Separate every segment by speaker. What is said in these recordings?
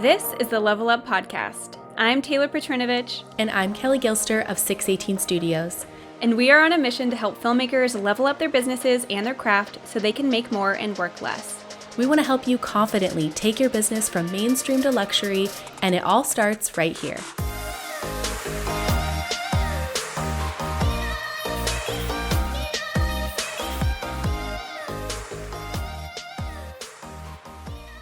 Speaker 1: This is the Level Up Podcast. I'm Taylor Petrinovich.
Speaker 2: And I'm Kelly Gilster of 618 Studios.
Speaker 1: And we are on a mission to help filmmakers level up their businesses and their craft so they can make more and work less.
Speaker 2: We want to help you confidently take your business from mainstream to luxury, and it all starts right here.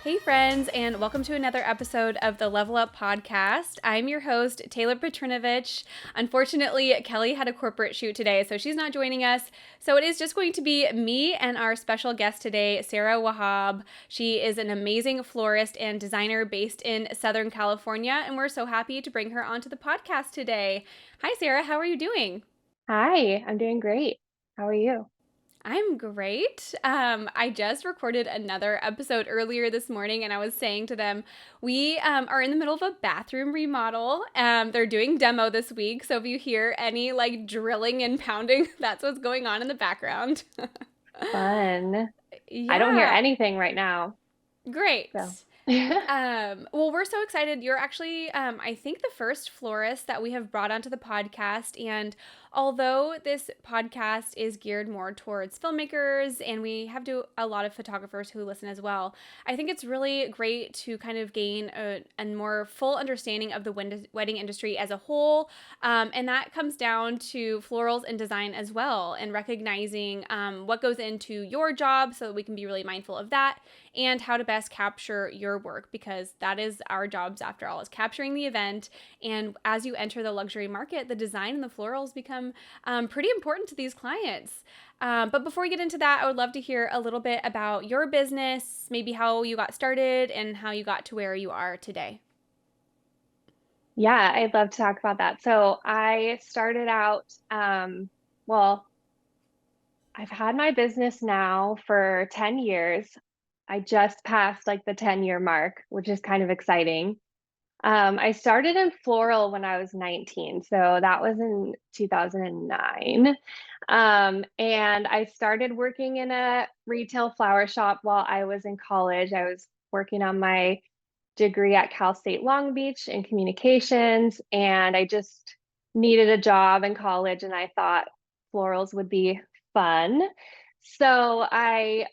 Speaker 1: Hey friends, and welcome to another episode of the Level Up Podcast. I'm your host, Taylor Petrinovich. Unfortunately, Kelly had a corporate shoot today, so she's not joining us. So it is just going to be me and our special guest today, Sarah Wahab. She is an amazing florist and designer based in Southern California, and we're so happy to bring her onto the podcast today. Hi, Sarah. How are you doing?
Speaker 3: Hi, I'm doing great. How are you?
Speaker 1: I'm great. I just recorded another episode earlier this morning, and I was saying to them, we are in the middle of a bathroom remodel. They're doing demo this week, so if you hear any like drilling and pounding, that's what's going on in the background.
Speaker 3: Fun.
Speaker 1: Yeah.
Speaker 3: I don't hear anything right now.
Speaker 1: Great.
Speaker 3: So.
Speaker 1: Well, we're so excited. You're actually, I think, the first florist that we have brought onto the podcast. And although this podcast is geared more towards filmmakers and we have a lot of photographers who listen as well, I think it's really great to kind of gain a more full understanding of the wedding industry as a whole. And that comes down to florals and design as well, and recognizing what goes into your job so that we can be really mindful of that, and how to best capture your work, because that is our jobs after all, is capturing the event. And as you enter the luxury market, the design and the florals become pretty important to these clients. But before we get into that, I would love to hear a little bit about your business, maybe how you got started and how you got to where you are today.
Speaker 3: Yeah, I'd love to talk about that. So I started out, well, I've had my business now for 10 years. I just passed like the 10-year mark, which is kind of exciting. I started in floral when I was 19, so that was in 2009. And I started working in a retail flower shop while I was in college. I was working on my degree at Cal State Long Beach in communications, and I just needed a job in college, and I thought florals would be fun. So I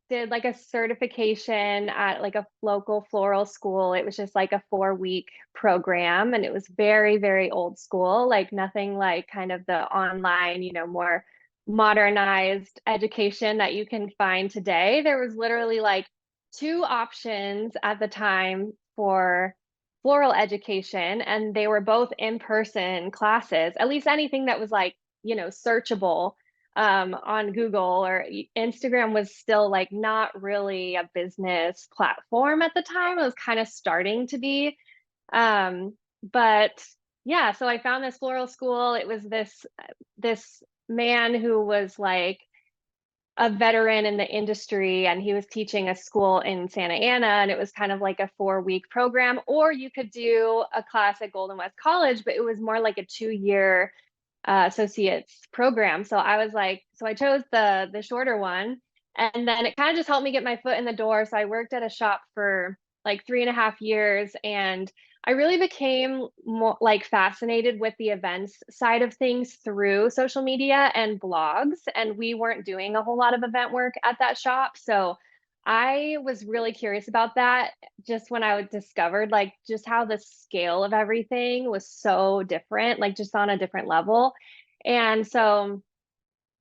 Speaker 3: did like a certification at like a local floral school. It was just like a 4-week program, and it was very, very old school, like nothing like kind of the online, more modernized education that you can find today. There was literally like two options at the time for floral education, and they were both in-person classes, at least anything that was like, searchable on Google, or Instagram was still like not really a business platform at the time. It was kind of starting to be. But yeah, so I found this floral school. It was this man who was like a veteran in the industry, and he was teaching a school in Santa Ana, and it was kind of like a 4-week program. Or you could do a class at Golden West College, but it was more like a 2-year associate's program. So I was like, so I chose the shorter one, and then it kind of just helped me get my foot in the door. So I worked at a shop for like 3.5 years, and I really became more like fascinated with the events side of things through social media and blogs. And we weren't doing a whole lot of event work at that shop. So I was really curious about that just when I discovered like just how the scale of everything was so different, like just on a different level. And so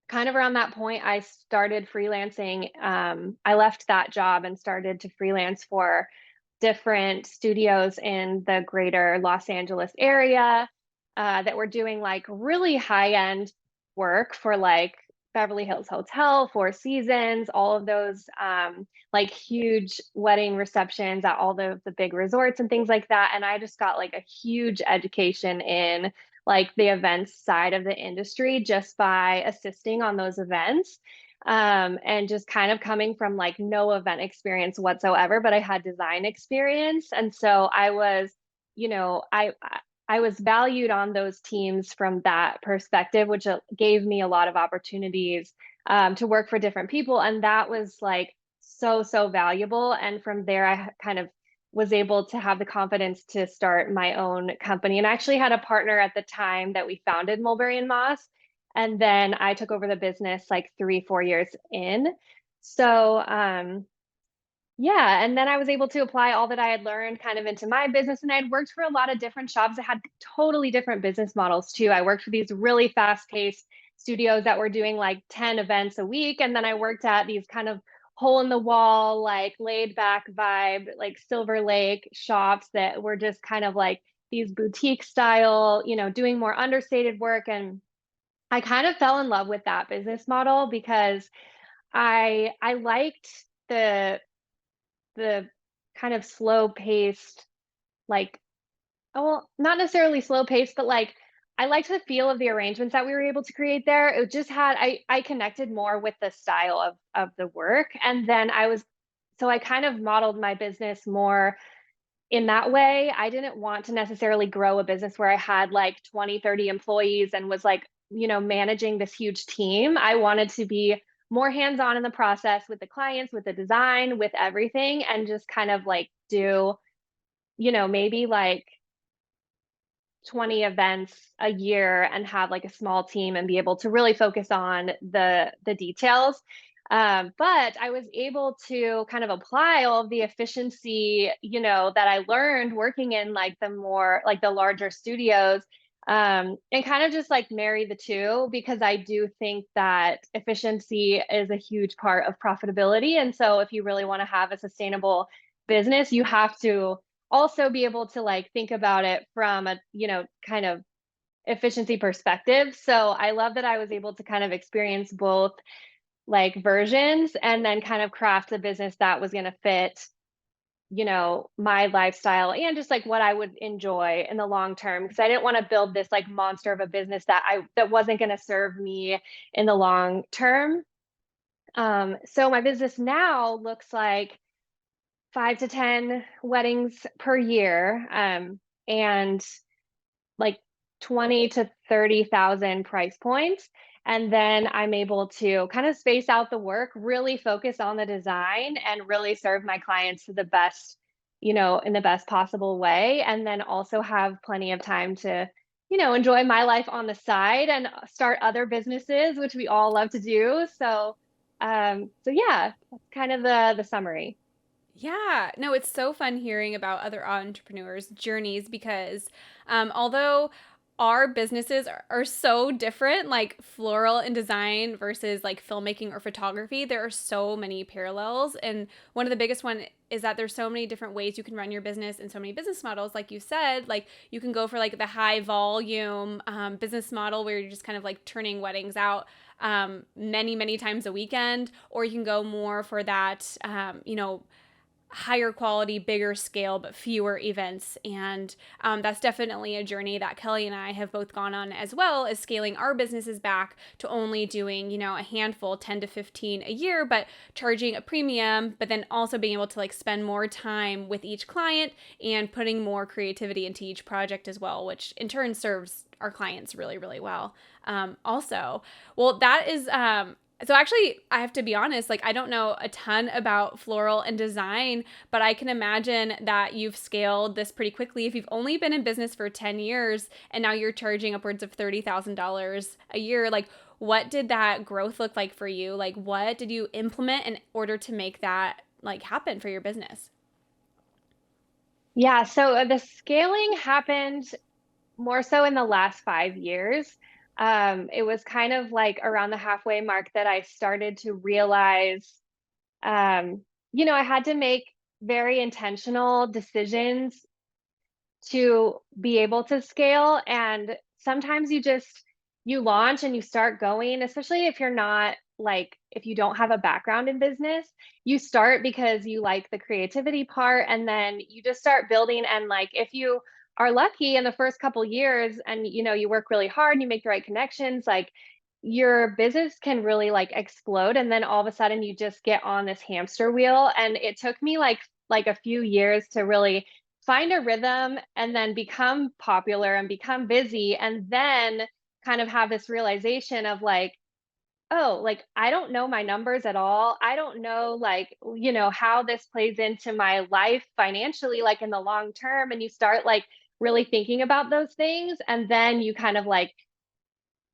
Speaker 3: kind of around that point, I started freelancing. I left that job and started to freelance for different studios in the greater Los Angeles area that were doing like really high-end work for like Beverly Hills Hotel, Four Seasons, all of those like huge wedding receptions at all the big resorts and things like that. And I just got like a huge education in like the events side of the industry just by assisting on those events. And just kind of coming from like no event experience whatsoever, but I had design experience. And so I was, I was valued on those teams from that perspective, which gave me a lot of opportunities to work for different people. And that was like so valuable. And from there, I kind of was able to have the confidence to start my own company. And I actually had a partner at the time that we founded Mulberry and Moss. And then I took over the business like 3, 4 years in. So, yeah, and then I was able to apply all that I had learned kind of into my business, and I had worked for a lot of different shops that had totally different business models too. I worked for these really fast-paced studios that were doing like 10 events a week, and then I worked at these kind of hole in the wall, like laid back vibe, like Silver Lake shops that were just kind of like these boutique style, doing more understated work. And I kind of fell in love with that business model because I liked the kind of slow paced, like, oh, well, not necessarily slow paced, but like I liked the feel of the arrangements that we were able to create there. It just had I connected more with the style of the work. And then I kind of modeled my business more in that way. I didn't want to necessarily grow a business where I had like 20, 30 employees and was like, managing this huge team. I wanted to be more hands-on in the process with the clients, with the design, with everything, and just kind of like do, maybe like 20 events a year and have like a small team and be able to really focus on the details. But I was able to kind of apply all of the efficiency, that I learned working in like the larger studios, and kind of just like marry the two, because I do think that efficiency is a huge part of profitability. And so if you really want to have a sustainable business, you have to also be able to like think about it from a, kind of efficiency perspective. So I love that I was able to kind of experience both like versions and then kind of craft a business that was going to fit, my lifestyle and just like what I would enjoy in the long term, because I didn't want to build this like monster of a business that wasn't going to serve me in the long term. So my business now looks like 5 to 10 weddings per year, and like 20 to 30,000 price points. And then I'm able to kind of space out the work, really focus on the design, and really serve my clients to the best, in the best possible way. And then also have plenty of time to, enjoy my life on the side and start other businesses, which we all love to do. So yeah, that's kind of the summary.
Speaker 1: Yeah, no, it's so fun hearing about other entrepreneurs' journeys because although our businesses are so different, like floral and design versus like filmmaking or photography, there are so many parallels. And one of the biggest one is that there's so many different ways you can run your business and so many business models. Like you said, like you can go for like the high volume business model where you're just kind of like turning weddings out many, many times a weekend, or you can go more for that, higher quality, bigger scale, but fewer events. And that's definitely a journey that Kelly and I have both gone on, as well as scaling our businesses back to only doing, a handful, 10 to 15 a year, but charging a premium, but then also being able to like spend more time with each client and putting more creativity into each project as well, which in turn serves our clients really, really well. Also, well, that is, so actually, I have to be honest, like I don't know a ton about floral and design, but I can imagine that you've scaled this pretty quickly. If you've only been in business for 10 years and now you're charging upwards of $30,000 a year, like what did that growth look like for you? Like what did you implement in order to make that like happen for your business?
Speaker 3: Yeah, so the scaling happened more so in the last 5 years. It was kind of like around the halfway mark that I started to realize, I had to make very intentional decisions to be able to scale. And sometimes you launch and you start going, especially if you're not like, if you don't have a background in business, you start because you like the creativity part, and then you just start building. And like, if you are lucky in the first couple years and you work really hard and you make the right connections, like your business can really like explode. And then all of a sudden you just get on this hamster wheel. And it took me like a few years to really find a rhythm and then become popular and become busy, and then kind of have this realization of like, oh, like, I don't know my numbers at all. I don't know, like, how this plays into my life financially, like in the long term. And you start like really thinking about those things. And then you kind of like,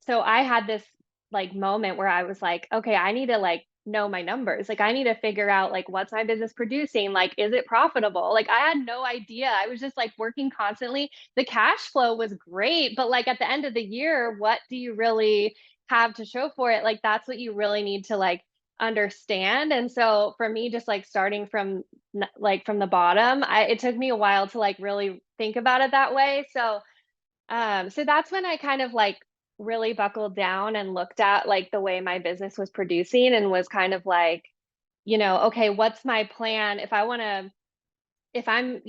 Speaker 3: so I had this like moment where I was like, okay, I need to like know my numbers. Like I need to figure out like what's my business producing? Like, is it profitable? Like I had no idea. I was just like working constantly. The cash flow was great, but like at the end of the year, what do you really have to show for it? Like that's what you really need to like understand. And so for me, just like starting from like from the bottom, it took me a while to like really think about it that way. So that's when I kind of like really buckled down and looked at like the way my business was producing and was kind of like, okay, what's my plan if I want to, if I'm,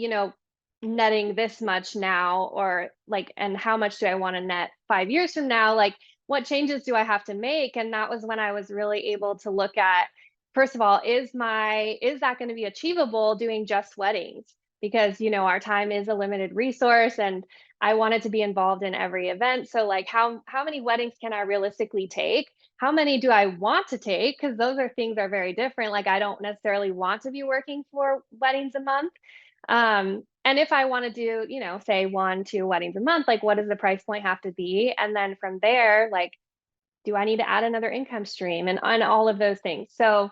Speaker 3: netting this much now, or like, and how much do I want to net 5 years from now? Like, what changes do I have to make? And that was when I was really able to look at, first of all, is that going to be achievable doing just weddings? Because, our time is a limited resource and I wanted to be involved in every event. So like how many weddings can I realistically take? How many do I want to take? Because those are things are very different. Like I don't necessarily want to be working for weddings a month. And if I want to do, say 1, 2 weddings a month, like what does the price point have to be? And then from there, like, do I need to add another income stream and on all of those things? So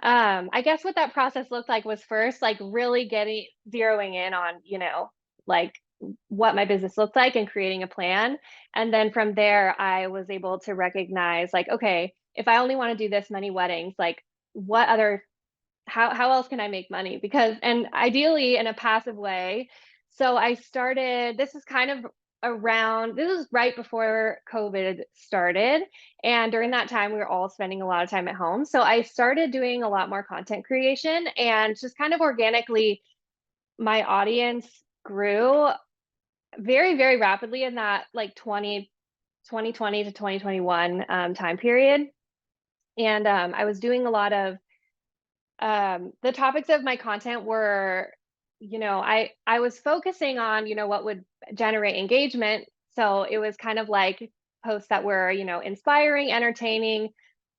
Speaker 3: I guess what that process looked like was first like really getting zeroing in on, like what my business looked like and creating a plan. And then from there, I was able to recognize like, okay, if I only want to do this many weddings, like what other how else can I make money? Because and ideally in a passive way. So I started, this is kind of around, this is right before COVID started. And during that time, we were all spending a lot of time at home. So I started doing a lot more content creation and just kind of organically, my audience grew very, very rapidly in that like 2020 to 2021 time period. And I was doing a lot of the topics of my content were, I was focusing on, what would generate engagement. So it was kind of like posts that were, inspiring, entertaining,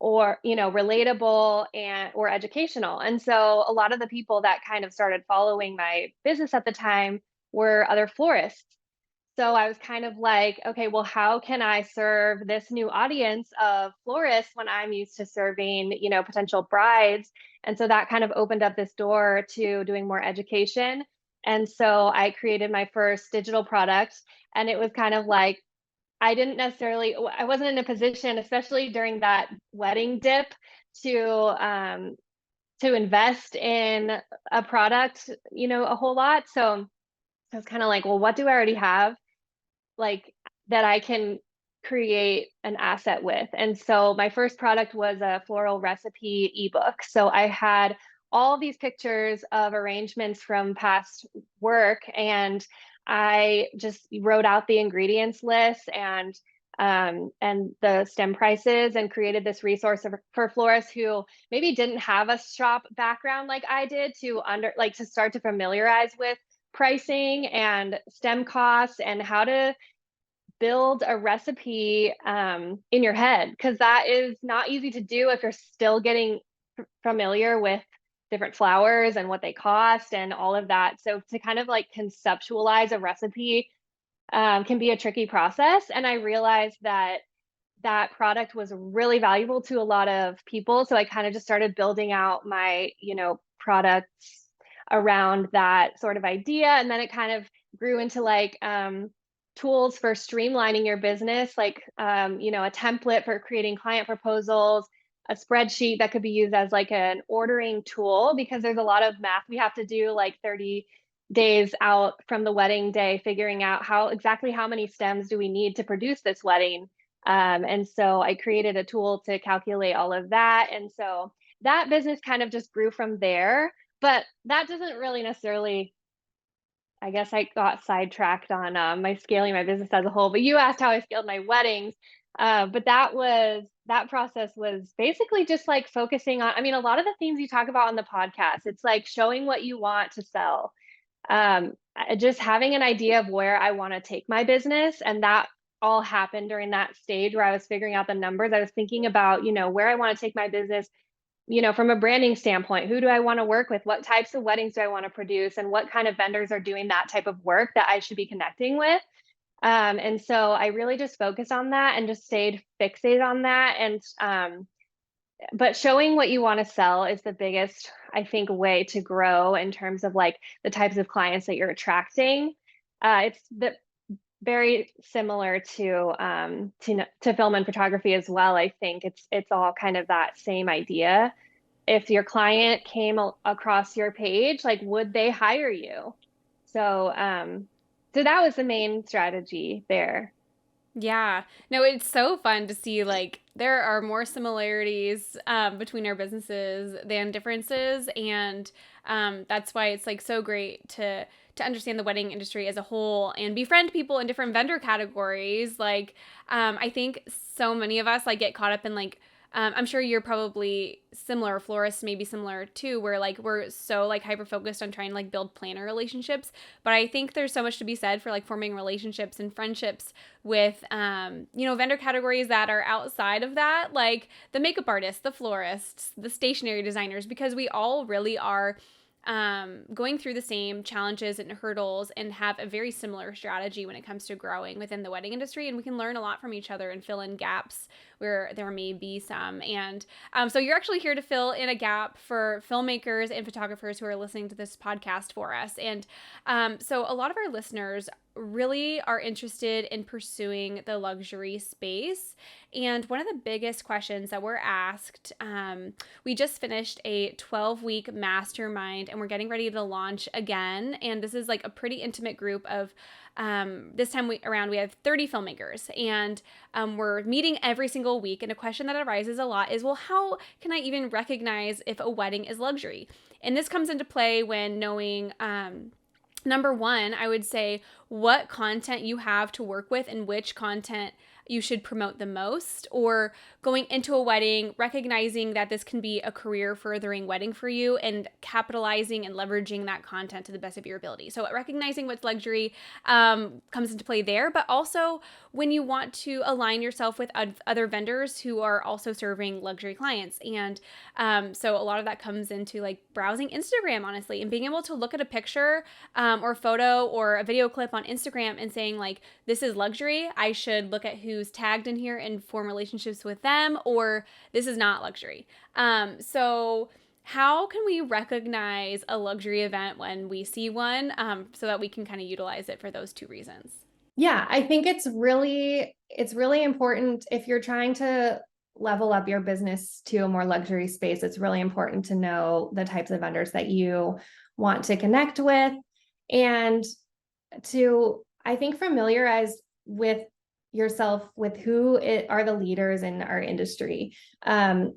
Speaker 3: or, relatable and or educational. And so a lot of the people that kind of started following my business at the time were other florists. So I was kind of like, okay, well, how can I serve this new audience of florists when I'm used to serving, potential brides? And so that kind of opened up this door to doing more education. And so I created my first digital product. And it was kind of like, I wasn't in a position, especially during that wedding dip, to to invest in a product, a whole lot. So I was kind of like, well, what do I already have? Like that I can create an asset with. And so my first product was a floral recipe ebook. So I had all these pictures of arrangements from past work and I just wrote out the ingredients list and the stem prices and created this resource for florists who maybe didn't have a shop background like I did to start to familiarize with pricing and stem costs and how to build a recipe in your head, because that is not easy to do if you're still getting familiar with different flowers and what they cost and all of that. So to kind of like conceptualize a recipe can be a tricky process. And I realized that that product was really valuable to a lot of people. So I kind of just started building out my, products around that sort of idea. And then it kind of grew into like tools for streamlining your business, like, a template for creating client proposals, a spreadsheet that could be used as like an ordering tool, because there's a lot of math we have to do, like 30 days out from the wedding day, figuring out exactly how many stems do we need to produce this wedding. And so I created a tool to calculate all of that. And so that business kind of just grew from there. But that doesn't really necessarily, I guess I got sidetracked on my scaling my business as a whole. But you asked how I scaled my weddings. But that process was basically just like focusing on, I mean, a lot of the things you talk about on the podcast, it's like showing what you want to sell. Just having an idea of where I want to take my business. And that all happened during that stage where I was figuring out the numbers. I was thinking about, where I want to take my business, from a branding standpoint. Who do I want to work with? What types of weddings do I want to produce? And what kind of vendors are doing that type of work that I should be connecting with? And so I really just focused on that and just stayed fixated on that. And but showing what you want to sell is the biggest, I think, way to grow in terms of like the types of clients that you're attracting. It's very similar to film and photography as well. I think it's all kind of that same idea. If your client came across your page, like, would they hire you? So so that was the main strategy there.
Speaker 1: Yeah. No, it's so fun to see like there are more similarities between our businesses than differences, and that's why it's like so great to understand the wedding industry as a whole and befriend people in different vendor categories. Like, I think so many of us like get caught up in like I'm sure you're probably similar, florists maybe similar too, where like we're so like hyper focused on trying to like build planner relationships. But I think there's so much to be said for like forming relationships and friendships with, vendor categories that are outside of that, like the makeup artists, the florists, the stationery designers, because we all really are going through the same challenges and hurdles and have a very similar strategy when it comes to growing within the wedding industry. And we can learn a lot from each other and fill in gaps where there may be some. And so you're actually here to fill in a gap for filmmakers and photographers who are listening to this podcast for us. And so a lot of our listeners really are interested in pursuing the luxury space. And one of the biggest questions that we're asked, we just finished a 12-week mastermind and we're getting ready to launch again. And this is like a pretty intimate group of this time we have 30 filmmakers, and we're meeting every single week. And a question that arises a lot is, well, how can I even recognize if a wedding is luxury? And this comes into play when knowing, number one, I would say what content you have to work with and which content you should promote the most, or going into a wedding, recognizing that this can be a career furthering wedding for you and capitalizing and leveraging that content to the best of your ability. So recognizing what's luxury comes into play there, but also when you want to align yourself with other vendors who are also serving luxury clients. And so a lot of that comes into like browsing Instagram, honestly, and being able to look at a picture or photo or a video clip on Instagram and saying like, this is luxury. I should look at who's tagged in here and form relationships with them, or this is not luxury. So how can we recognize a luxury event when we see one, so that we can kind of utilize it for those two reasons?
Speaker 2: Yeah, I think it's really important if you're trying to level up your business to a more luxury space. It's really important to know the types of vendors that you want to connect with, and to, I think, familiarize with yourself with who are the leaders in our industry. And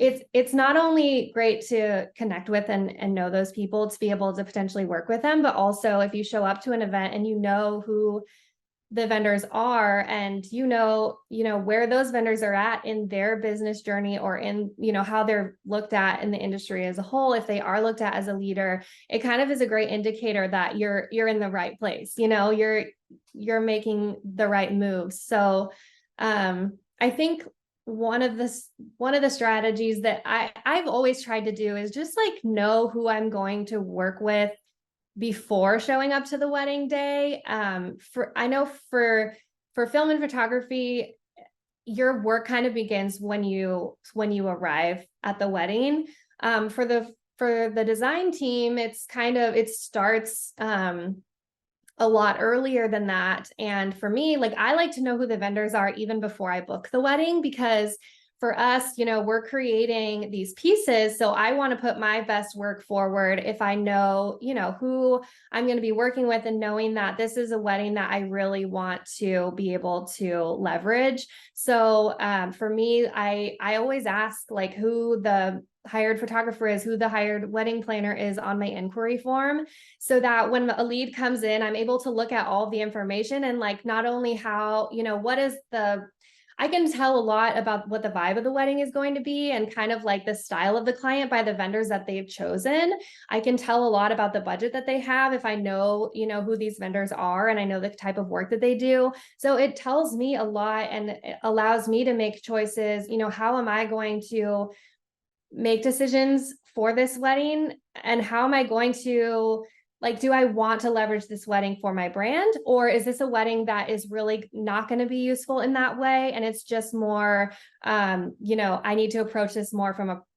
Speaker 2: it's not only great to connect with and know those people to be able to potentially work with them, but also if you show up to an event and you know who the vendors are, and where those vendors are at in their business journey, or in how they're looked at in the industry as a whole. If they are looked at as a leader, it kind of is a great indicator that you're in the right place. You're making the right moves. So I think one of the strategies that I've always tried to do is just like know who I'm going to work with before showing up to the wedding day. I know for film and photography, your work kind of begins when you arrive at the wedding. For the design team, it starts a lot earlier than that. And for me, like, I like to know who the vendors are even before I book the wedding, because for us, we're creating these pieces. So I want to put my best work forward if I know, who I'm going to be working with, and knowing that this is a wedding that I really want to be able to leverage. So for me, I always ask like who the hired photographer is, who the hired wedding planner is on my inquiry form, so that when a lead comes in, I'm able to look at all the information and like not only how, what is the I can tell a lot about what the vibe of the wedding is going to be and kind of like the style of the client by the vendors that they've chosen. I can tell a lot about the budget that they have if I know, who these vendors are and I know the type of work that they do. So it tells me a lot and it allows me to make choices. How am I going to make decisions for this wedding, and how am I going to, like, do I want to leverage this wedding for my brand, or is this a wedding that is really not going to be useful in that way and it's just more I need to approach this more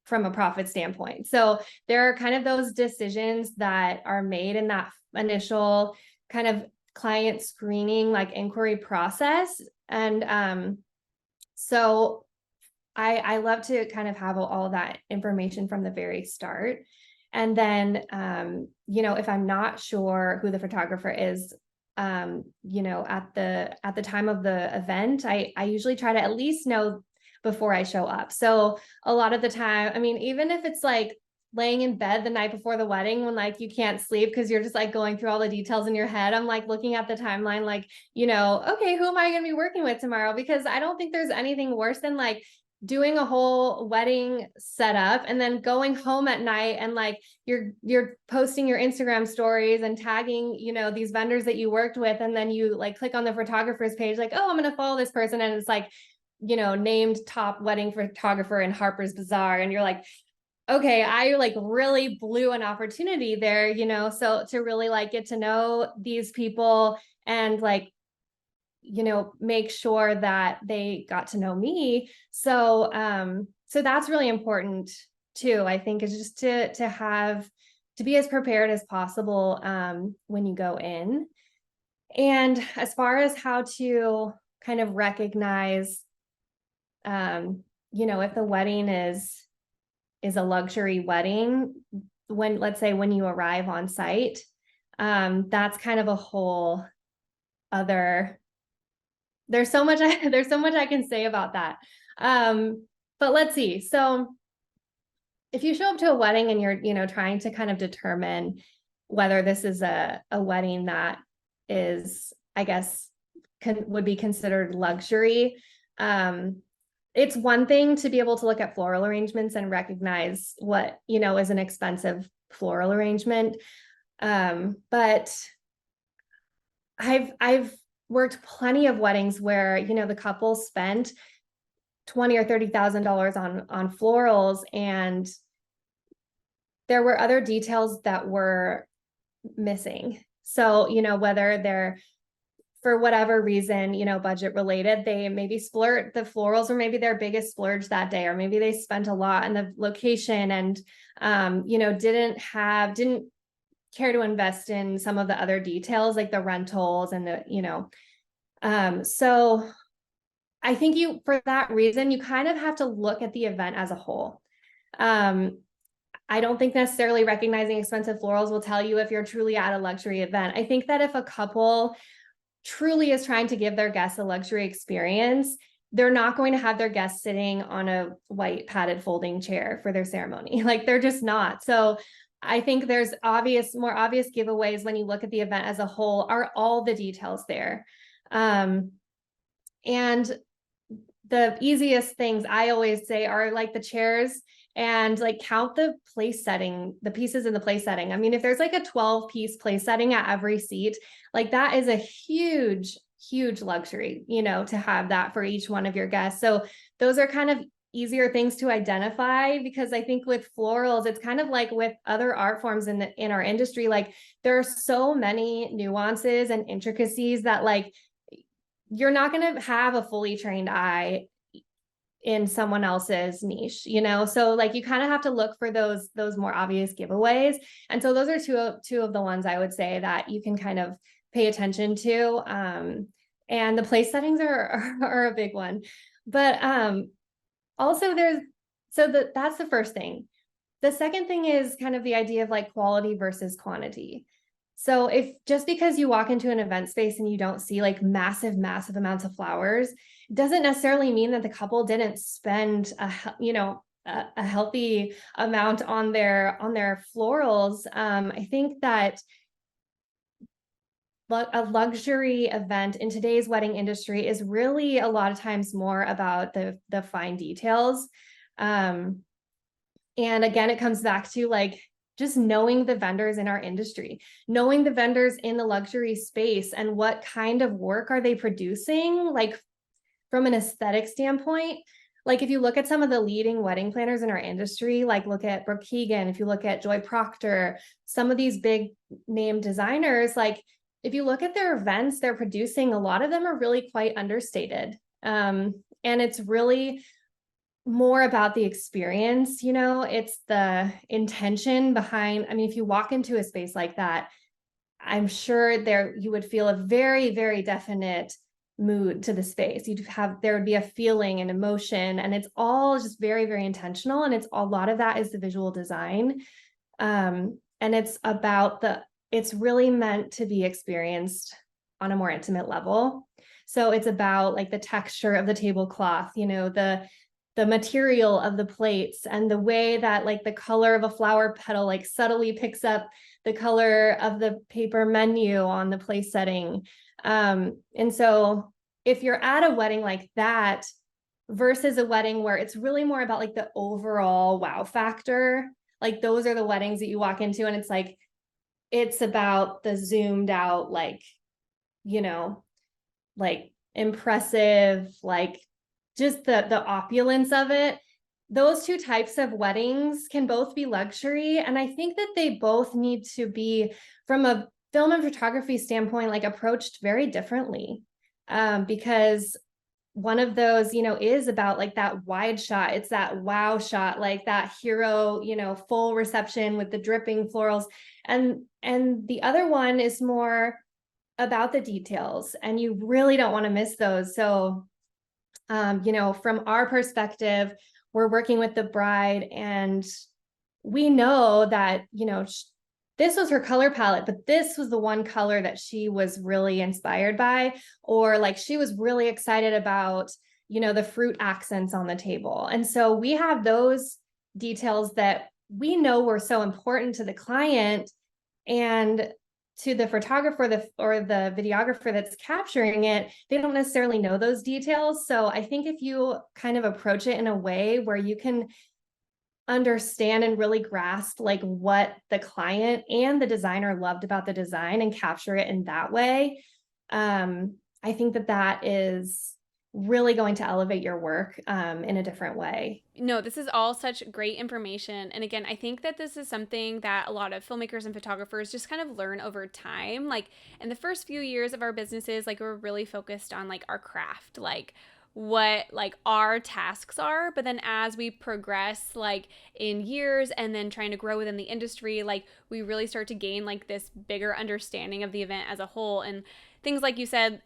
Speaker 2: from a profit standpoint. So there are kind of those decisions that are made in that initial kind of client screening, like inquiry process. And so I love to kind of have all of that information from the very start. And then, if I'm not sure who the photographer is, at the time of the event, I usually try to at least know before I show up. So a lot of the time, I mean, even if it's like laying in bed the night before the wedding when like you can't sleep because you're just like going through all the details in your head, I'm like looking at the timeline, like, okay, who am I going to be working with tomorrow? Because I don't think there's anything worse than like doing a whole wedding setup and then going home at night and like you're posting your Instagram stories and tagging, these vendors that you worked with, and then you like click on the photographer's page like, oh, I'm going to follow this person, and it's like, named top wedding photographer in Harper's Bazaar, and you're like, okay, I like really blew an opportunity there, so to really like get to know these people and like make sure that they got to know me. So that's really important too, I think, is just to be as prepared as possible when you go in. And as far as how to kind of recognize if the wedding is a luxury wedding, when, let's say, when you arrive on site, that's kind of a whole other, there's so much I can say about that. But let's see. So if you show up to a wedding and you're, trying to kind of determine whether this is a wedding that is, I guess, would be considered luxury, it's one thing to be able to look at floral arrangements and recognize what, is an expensive floral arrangement. But I've worked plenty of weddings where, the couple spent $20,000 or $30,000 on florals, and there were other details that were missing. So, whether they're, for whatever reason, budget related, they maybe splurged, the florals were maybe their biggest splurge that day, or maybe they spent a lot on the location and, didn't care to invest in some of the other details like the rentals and the, so I think for that reason, you kind of have to look at the event as a whole. I don't think necessarily recognizing expensive florals will tell you if you're truly at a luxury event. I think that if a couple truly is trying to give their guests a luxury experience, they're not going to have their guests sitting on a white padded folding chair for their ceremony. Like, they're just not. So I think there's more obvious giveaways when you look at the event as a whole. Are all the details there? And the easiest things I always say are like the chairs, and like count the place setting, the pieces in the place setting. I mean, if there's like a 12-piece place setting at every seat, like that is a huge, huge luxury, to have that for each one of your guests. So those are kind of easier things to identify, because I think with florals, it's kind of like with other art forms in our industry, like there are so many nuances and intricacies that like you're not going to have a fully trained eye in someone else's niche, so like you kind of have to look for those more obvious giveaways. And so those are two of the ones I would say that you can kind of pay attention to. And the place settings are a big one, but also that's the first thing. The second thing is kind of the idea of like quality versus quantity. So if just because you walk into an event space and you don't see like massive amounts of flowers, doesn't necessarily mean that the couple didn't spend a healthy amount on their florals. I think that a luxury event in today's wedding industry is really a lot of times more about the fine details. And again, it comes back to like just knowing the vendors in our industry, knowing the vendors in the luxury space and what kind of work are they producing, like from an aesthetic standpoint. Like if you look at some of the leading wedding planners in our industry, like look at Brooke Keegan, if you look at Joy Proctor, some of these big name designers, like if you look at their events they're producing, a lot of them are really quite understated. And it's really more about the experience, it's the intention behind. I mean, if you walk into a space like that, I'm sure there you would feel a very, very definite mood to the space. There would be a feeling and emotion, and it's all just very, very intentional. And it's a lot of that is the visual design. And it's really meant to be experienced on a more intimate level. So it's about like the texture of the tablecloth, the material of the plates and the way that like the color of a flower petal like subtly picks up the color of the paper menu on the place setting. And so if you're at a wedding like that versus a wedding where it's really more about like the overall wow factor, like those are the weddings that you walk into and it's like, it's about the zoomed out, like, like impressive, like just the opulence of it. Those two types of weddings can both be luxury. And I think that they both need to be, from a film and photography standpoint, like approached very differently. Because one of those, is about like that wide shot. It's that wow shot, like that hero, full reception with the dripping florals. And the other one is more about the details, and you really don't want to miss those. So from our perspective, we're working with the bride and we know that, this was her color palette, but this was the one color that she was really inspired by, or like she was really excited about, the fruit accents on the table. And so we have those details that we know were so important to the client and to the photographer or the videographer that's capturing it. They don't necessarily know those details. So I think if you kind of approach it in a way where you can understand and really grasp like what the client and the designer loved about the design and capture it in that way, I think that is really going to elevate your work in a different way.
Speaker 1: No, this is all such great information. And again, I think that this is something that a lot of filmmakers and photographers just kind of learn over time. Like in the first few years of our businesses, like we're really focused on like our craft, like what like our tasks are. But then as we progress like in years and then trying to grow within the industry, like we really start to gain like this bigger understanding of the event as a whole. And things like you said,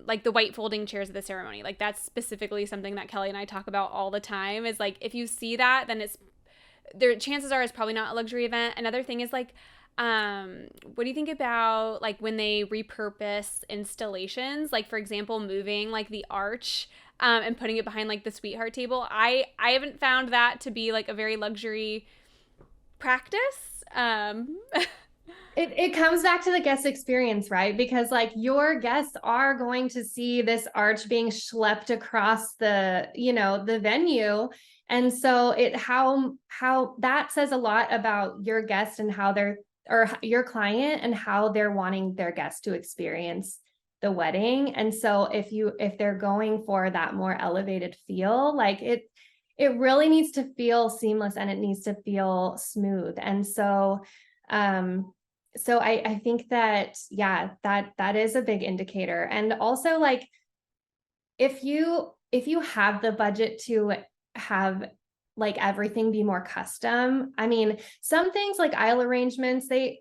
Speaker 1: like the white folding chairs at the ceremony, like that's specifically something that Kelly and I talk about all the time. Is like if you see that, then it's there. Chances are it's probably not a luxury event. Another thing is like, what do you think about like when they repurpose installations? Like for example, moving like the arch and putting it behind like the sweetheart table. I haven't found that to be like a very luxury practice.
Speaker 2: It comes back to the guest experience, right? Because like your guests are going to see this arch being schlepped across the venue. And so how that says a lot about your guest and how or your client and how they're wanting their guests to experience the wedding. And so if they're going for that more elevated feel, like it really needs to feel seamless and it needs to feel smooth. And so I think that, yeah, that is a big indicator. And also like, if you have the budget to have like everything be more custom, I mean, some things like aisle arrangements, the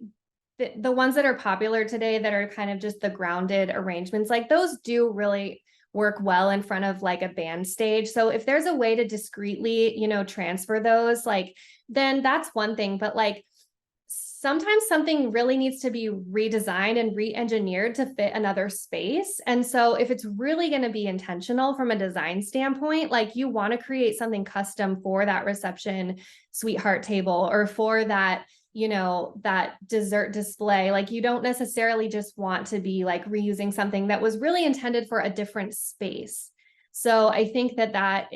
Speaker 2: ones that are popular today that are kind of just the grounded arrangements, like those do really work well in front of like a band stage. So if there's a way to discreetly, transfer those, like, then that's one thing. But like, sometimes something really needs to be redesigned and re-engineered to fit another space. And so if it's really going to be intentional from a design standpoint, like you want to create something custom for that reception sweetheart table or for that, that dessert display. Like you don't necessarily just want to be like reusing something that was really intended for a different space. So I think that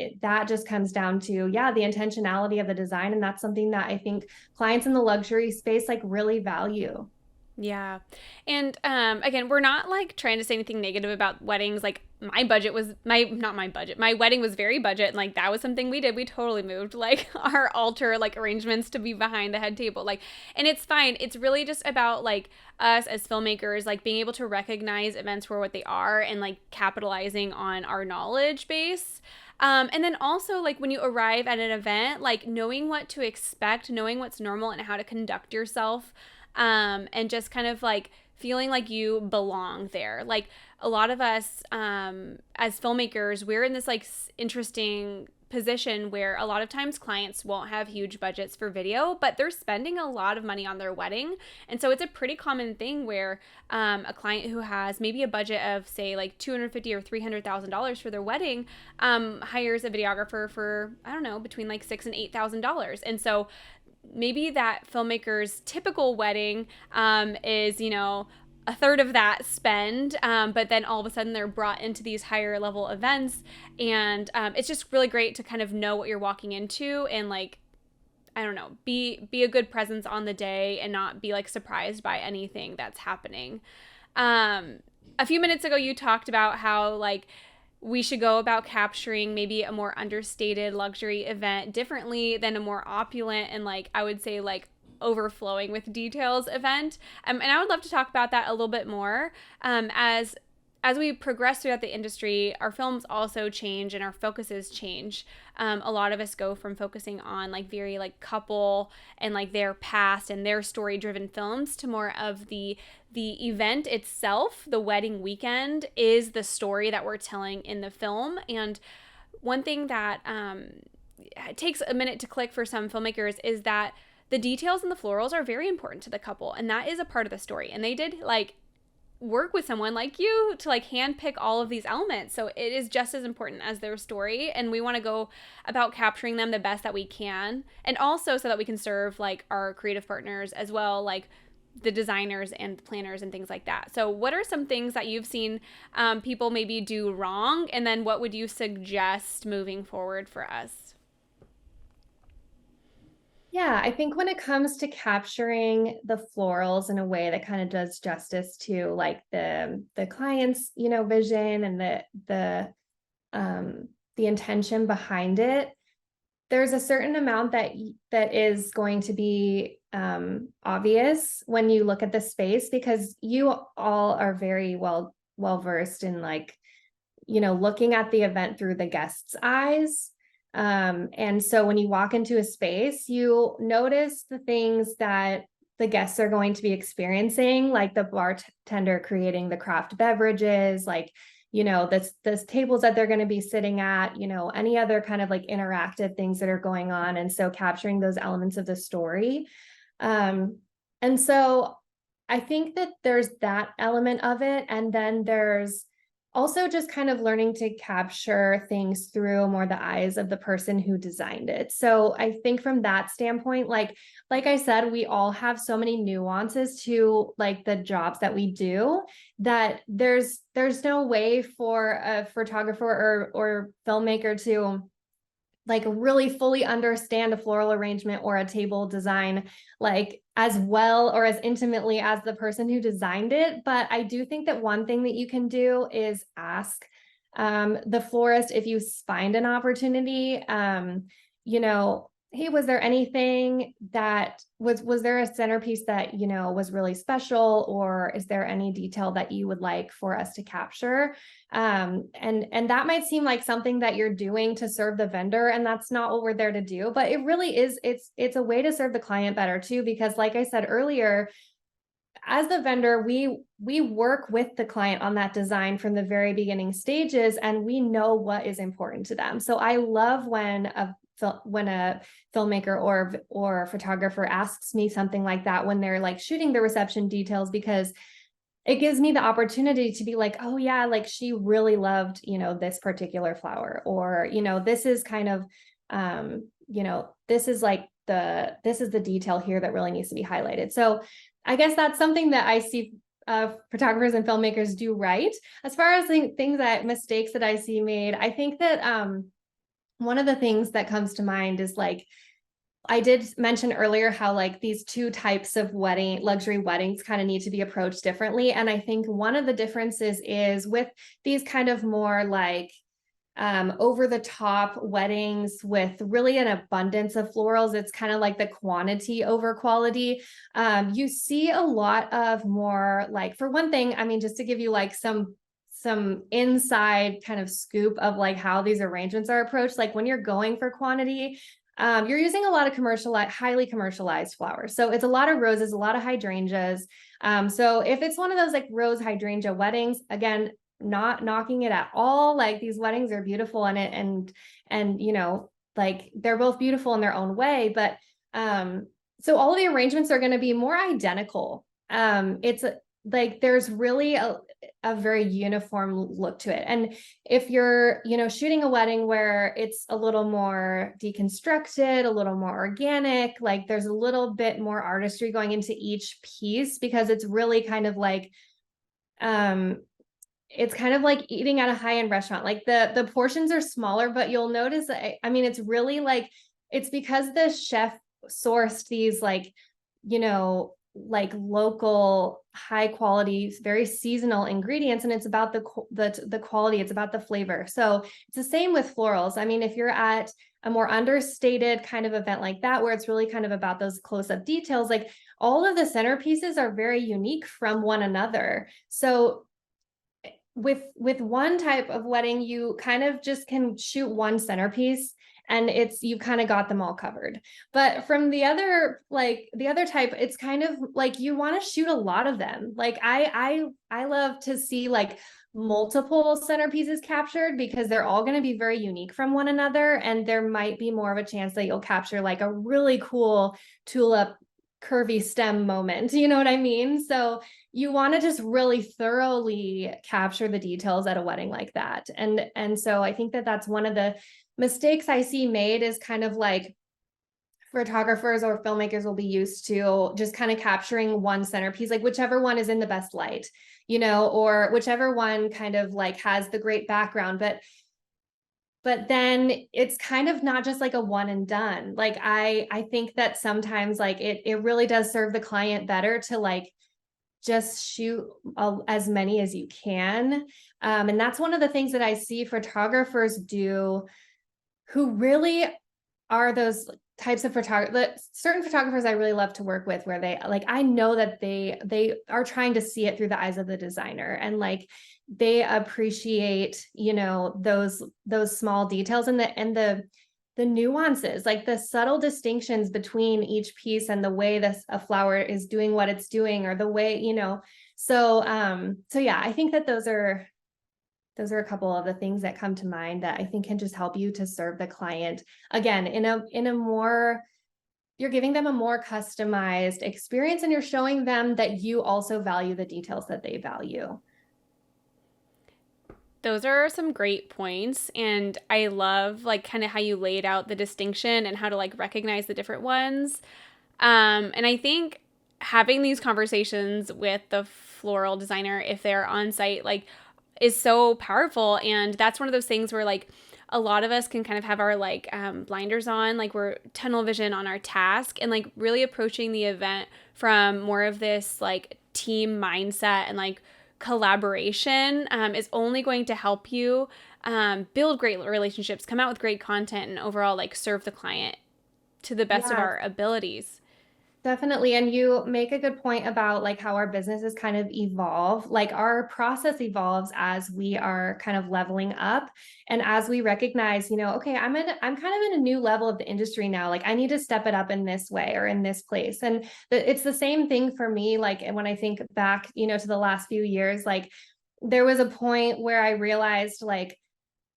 Speaker 2: just comes down to, yeah, the intentionality of the design. And that's something that I think clients in the luxury space like really value.
Speaker 1: Yeah. And again, we're not like trying to say anything negative about weddings. Like my budget was not my budget. My wedding was very budget, and like that was something we did. We totally moved like our altar like arrangements to be behind the head table. Like, and it's fine. It's really just about like us as filmmakers like being able to recognize events for what they are and like capitalizing on our knowledge base. And then also like when you arrive at an event, like knowing what to expect, knowing what's normal and how to conduct yourself, and just kind of like feeling like you belong there. Like a lot of us, as filmmakers, we're in this like interesting position where a lot of times clients won't have huge budgets for video, but they're spending a lot of money on their wedding. And so it's a pretty common thing where a client who has maybe a budget of say like $250,000 or $300,000 for their wedding hires a videographer for, I don't know, between like $6,000 and $8,000. And so maybe that filmmaker's typical wedding is, a third of that spend, but then all of a sudden they're brought into these higher level events, and it's just really great to kind of know what you're walking into and like, I don't know, be a good presence on the day and not be like surprised by anything that's happening. A few minutes ago you talked about how like we should go about capturing maybe a more understated luxury event differently than a more opulent and like I would say like overflowing with details event. And I would love to talk about that a little bit more. As we progress throughout the industry, our films also change and our focuses change. A lot of us go from focusing on like very like couple and like their past and their story driven films to more of the event itself. The wedding weekend is the story that we're telling in the film. And one thing that takes a minute to click for some filmmakers is that the details in the florals are very important to the couple, and that is a part of the story. And they did like work with someone like you to like handpick all of these elements. So it is just as important as their story. And we want to go about capturing them the best that we can. And also so that we can serve like our creative partners as well, like the designers and planners and things like that. So what are some things that you've seen people maybe do wrong? And then what would you suggest moving forward for us?
Speaker 2: Yeah, I think when it comes to capturing the florals in a way that kind of does justice to like the client's, vision and the intention behind it, there's a certain amount that is going to be obvious when you look at the space, because you all are very well versed in like, looking at the event through the guest's eyes. And so when you walk into a space, you notice the things that the guests are going to be experiencing, like the bartender creating the craft beverages, like, this tables that they're going to be sitting at, any other kind of like interactive things that are going on. And so capturing those elements of the story. And so I think that there's that element of it. And then there's also just kind of learning to capture things through more the eyes of the person who designed it. So I think from that standpoint, like I said, we all have so many nuances to like the jobs that we do, that there's no way for a photographer or filmmaker to like really fully understand a floral arrangement or a table design like as well or as intimately as the person who designed it. But I do think that one thing that you can do is ask the florist, if you find an opportunity, hey, was there anything that was there a centerpiece that, was really special, or is there any detail that you would like for us to capture? And that might seem like something that you're doing to serve the vendor, and that's not what we're there to do, but it really is, it's a way to serve the client better too, because like I said earlier, as the vendor, we work with the client on that design from the very beginning stages, and we know what is important to them. So I love when a filmmaker or photographer asks me something like that when they're like shooting the reception details, because it gives me the opportunity to be like, oh yeah, like she really loved, this particular flower, or, this is kind of, this is like this is the detail here that really needs to be highlighted. So I guess that's something that I see photographers and filmmakers do right. As far as mistakes that I see made, I think that one of the things that comes to mind is like, I did mention earlier how like these two types of luxury weddings kind of need to be approached differently. And I think one of the differences is with these kind of more like over the top weddings with really an abundance of florals. It's kind of like the quantity over quality. You see a lot of more like, for one thing, I mean, just to give you like some inside kind of scoop of like how these arrangements are approached. Like when you're going for quantity, you're using a lot of highly commercialized flowers. So it's a lot of roses, a lot of hydrangeas. So if it's one of those like rose hydrangea weddings, again, not knocking it at all. Like these weddings are beautiful in it, and you know, like they're both beautiful in their own way. But so all of the arrangements are going to be more identical. It's like there's really a very uniform look to it. And if you're, you know, shooting a wedding where it's a little more deconstructed, a little more organic, like there's a little bit more artistry going into each piece, because it's really kind of like it's kind of like eating at a high-end restaurant. Like the portions are smaller, but you'll notice, I mean, it's really like, it's because the chef sourced these like, you know, like local high quality, very seasonal ingredients. And it's about the quality, it's about the flavor. So it's the same with florals. I mean, if you're at a more understated kind of event like that, where it's really kind of about those close-up details, like all of the centerpieces are very unique from one another. So with one type of wedding, you kind of just can shoot one centerpiece and you kind of got them all covered. But from the other type, it's kind of like you want to shoot a lot of them. Like I love to see like multiple centerpieces captured, because they're all going to be very unique from one another, and there might be more of a chance that you'll capture like a really cool tulip curvy stem moment, you know what I mean? So you want to just really thoroughly capture the details at a wedding like that. And so I think that that's one of the mistakes I see made, is kind of like photographers or filmmakers will be used to just kind of capturing one centerpiece, like whichever one is in the best light, you know, or whichever one kind of like has the great background. But then it's kind of not just like a one and done. Like I think that sometimes like it really does serve the client better to like just shoot as many as you can. And that's one of the things that I see photographers do, who really are those types of photographers. Certain photographers I really love to work with, where they like, I know that they are trying to see it through the eyes of the designer, and like they appreciate, you know, those small details and the nuances, like the subtle distinctions between each piece and the way a flower is doing what it's doing, or the way, you know. So yeah, I think that those are a couple of the things that come to mind that I think can just help you to serve the client again in a more, you're giving them a more customized experience, and you're showing them that you also value the details that they value.
Speaker 1: Those are some great points, and I love like kind of how you laid out the distinction and how to like recognize the different ones. And I think having these conversations with the floral designer, if they're on site, like is so powerful. And that's one of those things where like a lot of us can kind of have our like blinders on, like we're tunnel vision on our task, and like really approaching the event from more of this like team mindset and like collaboration is only going to help you build great relationships, come out with great content, and overall like serve the client to the best of our abilities.
Speaker 2: Definitely. And you make a good point about like how our businesses kind of evolve. Like our process evolves as we are kind of leveling up, and as we recognize, you know, okay, I'm kind of in a new level of the industry now. Like I need to step it up in this way or in this place. And it's the same thing for me. Like when I think back, you know, to the last few years, like there was a point where I realized like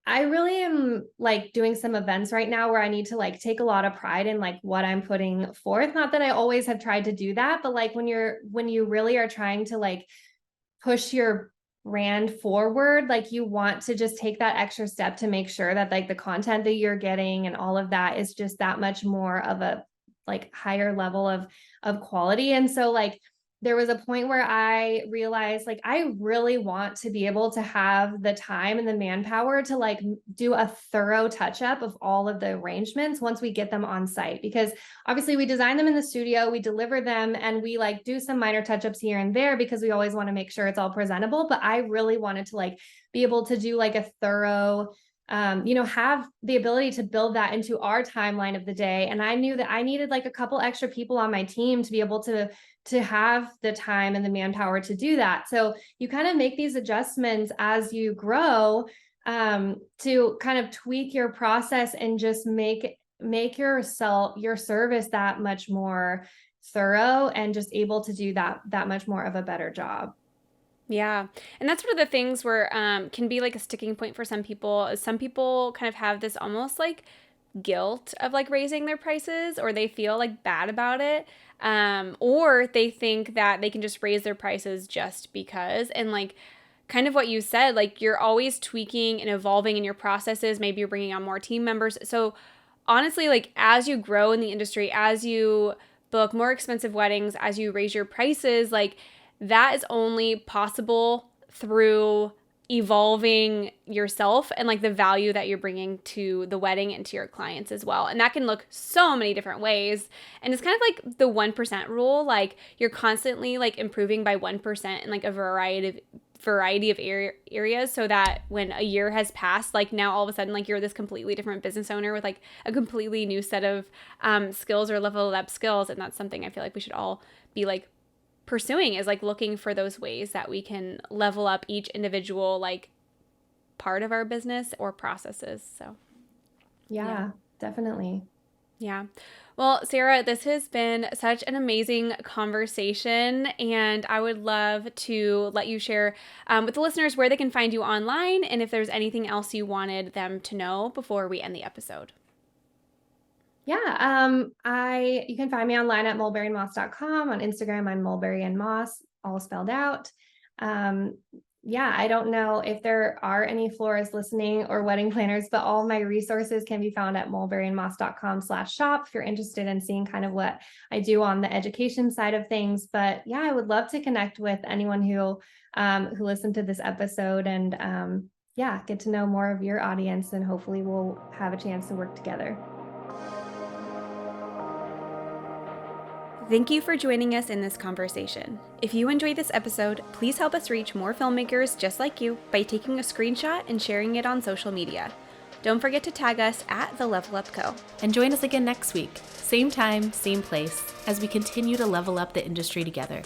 Speaker 2: I really am like doing some events right now where I need to like take a lot of pride in like what I'm putting forth. Not that I always have tried to do that, but like when you really are trying to like push your brand forward, like you want to just take that extra step to make sure that like the content that you're getting and all of that is just that much more of a like higher level of quality. And so like there was a point where I realized like I really want to be able to have the time and the manpower to like do a thorough touch up of all of the arrangements once we get them on site, because obviously we design them in the studio, we deliver them, and we like do some minor touch ups here and there because we always want to make sure it's all presentable. But I really wanted to like be able to do like a thorough have the ability to build that into our timeline of the day. And I knew that I needed like a couple extra people on my team to be able to have the time and the manpower to do that. So you kind of make these adjustments as you grow, to kind of tweak your process and just make your service that much more thorough and just able to do that much more of a better job.
Speaker 1: Yeah. And that's one of the things where can be like a sticking point for some people. Some people kind of have this almost like guilt of like raising their prices, or they feel like bad about it. Or they think that they can just raise their prices just because. And like kind of what you said, like you're always tweaking and evolving in your processes. Maybe you're bringing on more team members. So honestly, like as you grow in the industry, as you book more expensive weddings, as you raise your prices, like that is only possible through evolving yourself and like the value that you're bringing to the wedding and to your clients as well. And that can look so many different ways. And it's kind of like the 1% rule, like you're constantly like improving by 1% in like a variety of areas, so that when a year has passed, like now all of a sudden like you're this completely different business owner with like a completely new set of skills or leveled up skills. And that's something I feel like we should all be like pursuing, is like looking for those ways that we can level up each individual like part of our business or processes. So
Speaker 2: yeah. Definitely.
Speaker 1: Yeah. Well, Sarah, this has been such an amazing conversation, and I would love to let you share with the listeners where they can find you online and if there's anything else you wanted them to know before we end the episode.
Speaker 2: Yeah, you can find me online at mulberryandmoss.com. On Instagram, I'm Mulberry and Moss, all spelled out. Yeah, I don't know if there are any florists listening or wedding planners, but all my resources can be found at mulberryandmoss.com/shop if you're interested in seeing kind of what I do on the education side of things. But yeah, I would love to connect with anyone who listened to this episode and yeah, get to know more of your audience, and hopefully we'll have a chance to work together.
Speaker 1: Thank you for joining us in this conversation. If you enjoyed this episode, please help us reach more filmmakers just like you by taking a screenshot and sharing it on social media. Don't forget to tag us at The Level Up Co.
Speaker 4: And join us again next week, same time, same place, as we continue to level up the industry together.